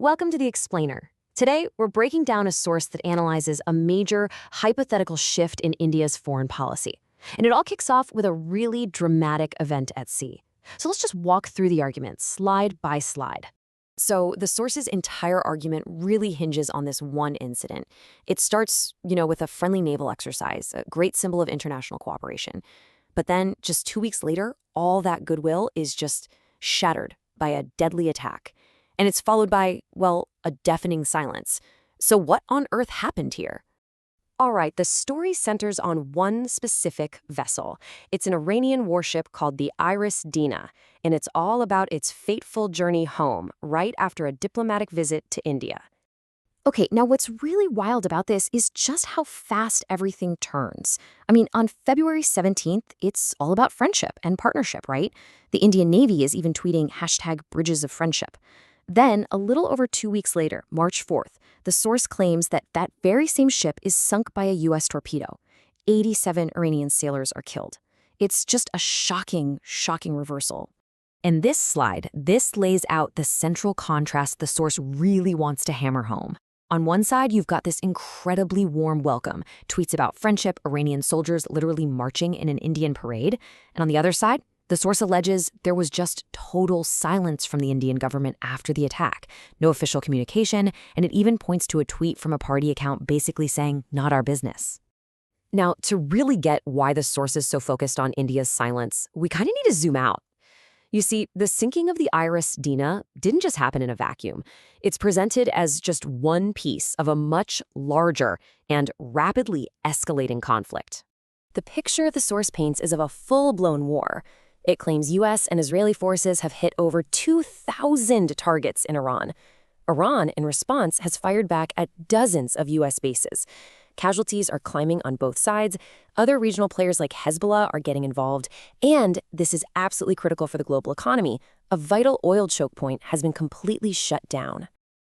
Welcome to The Explainer. Today, we're breaking down a source that analyzes a major hypothetical shift in India's foreign policy. And it all kicks off with a really dramatic event at sea. So let's just walk through the argument, slide by slide. So the source's entire argument really hinges on this one incident. It starts, with a friendly naval exercise, a great symbol of international cooperation. But then, just 2 weeks later, all that goodwill is just shattered by a deadly attack. And it's followed by, well, a deafening silence. So what on earth happened here? All right, the story centers on one specific vessel. It's an Iranian warship called the Iris Dina, and it's all about its fateful journey home right after a diplomatic visit to India. Okay, now what's really wild about this is just how fast everything turns. I mean, on February 17th, it's all about friendship and partnership, right? The Indian Navy is even tweeting #Bridges of Friendship. Then, a little over 2 weeks later, March 4th, the source claims that that very same ship is sunk by a U.S. torpedo. 87 Iranian sailors are killed. It's just a shocking reversal. And this lays out the central contrast the source really wants to hammer home. On one side, you've got this incredibly warm welcome, tweets about friendship, Iranian soldiers literally marching in an Indian parade. And on the other side, the source alleges there was just total silence from the Indian government after the attack. No official communication, and it even points to a tweet from a party account basically saying, "Not our business." Now, to really get why the source is so focused on India's silence, we kind of need to zoom out. You see, the sinking of the Iris Dina didn't just happen in a vacuum. It's presented as just one piece of a much larger and rapidly escalating conflict. The picture the source paints is of a full-blown war. It claims U.S. and Israeli forces have hit over 2,000 targets in Iran. Iran, in response, has fired back at dozens of U.S. bases. Casualties are climbing on both sides. Other regional players like Hezbollah are getting involved. And this is absolutely critical for the global economy. A vital oil choke point has been completely shut down.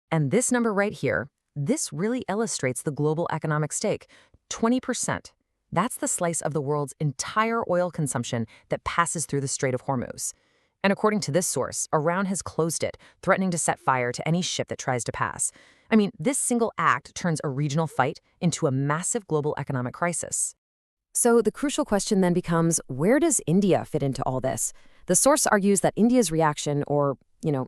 And this number right here, this really illustrates the global economic stake, 20%. That's the slice of the world's entire oil consumption that passes through the Strait of Hormuz. And according to this source, Iran has closed it, threatening to set fire to any ship that tries to pass. I mean, this single act turns a regional fight into a massive global economic crisis. So the crucial question then becomes, where does India fit into all this? The source argues that India's reaction, or,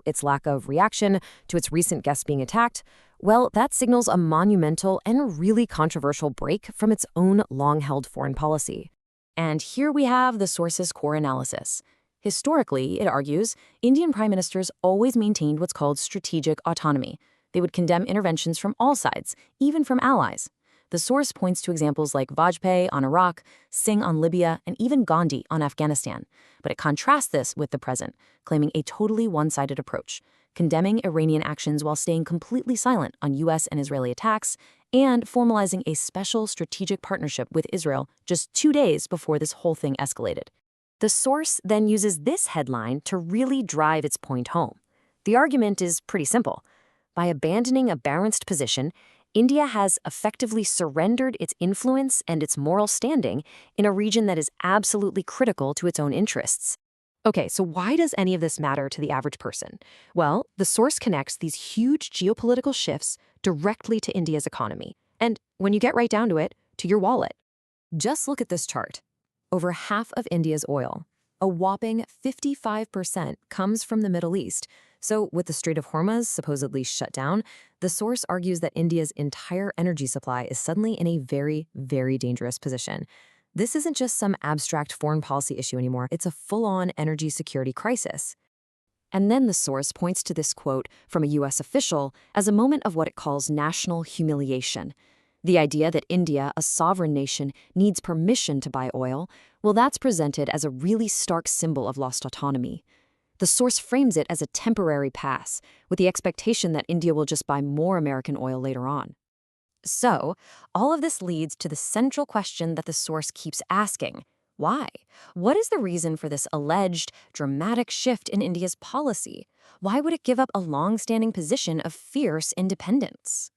its lack of reaction to its recent guests being attacked, well, that signals a monumental and really controversial break from its own long-held foreign policy. And here we have the source's core analysis. Historically, it argues, Indian prime ministers always maintained what's called strategic autonomy. They would condemn interventions from all sides, even from allies. The source points to examples like Vajpayee on Iraq, Singh on Libya, and even Gandhi on Afghanistan. But it contrasts this with the present, claiming a totally one-sided approach, condemning Iranian actions while staying completely silent on U.S. and Israeli attacks, and formalizing a special strategic partnership with Israel just 2 days before this whole thing escalated. The source then uses this headline to really drive its point home. The argument is pretty simple. By abandoning a balanced position, India has effectively surrendered its influence and its moral standing in a region that is absolutely critical to its own interests. Okay, so why does any of this matter to the average person? Well, the source connects these huge geopolitical shifts directly to India's economy. And when you get right down to it, to your wallet. Just look at this chart. Over half of India's oil, a whopping 55%, comes from the Middle East. So with the Strait of Hormuz supposedly shut down, the source argues that India's entire energy supply is suddenly in a very, very dangerous position. This isn't just some abstract foreign policy issue anymore. It's a full-on energy security crisis. And then the source points to this quote from a U.S. official as a moment of what it calls national humiliation. The idea that India, a sovereign nation, needs permission to buy oil, well, that's presented as a really stark symbol of lost autonomy. The source frames it as a temporary pass, with the expectation that India will just buy more American oil later on. So, all of this leads to the central question that the source keeps asking. Why? What is the reason for this alleged dramatic shift in India's policy? Why would it give up a long-standing position of fierce independence?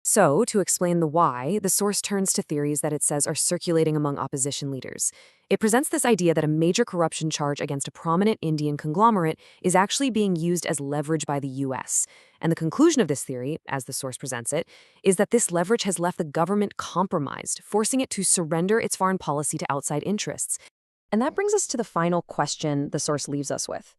So, to explain the why, the source turns to theories that it says are circulating among opposition leaders. It presents this idea that a major corruption charge against a prominent Indian conglomerate is actually being used as leverage by the US. And the conclusion of this theory, as the source presents it, is that this leverage has left the government compromised, forcing it to surrender its foreign policy to outside interests. And that brings us to the final question the source leaves us with.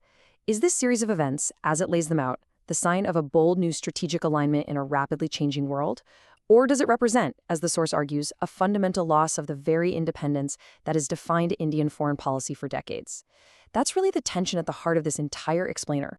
Is this series of events, as it lays them out, the sign of a bold new strategic alignment in a rapidly changing world? Or does it represent, as the source argues, a fundamental loss of the very independence that has defined Indian foreign policy for decades? That's really the tension at the heart of this entire explainer.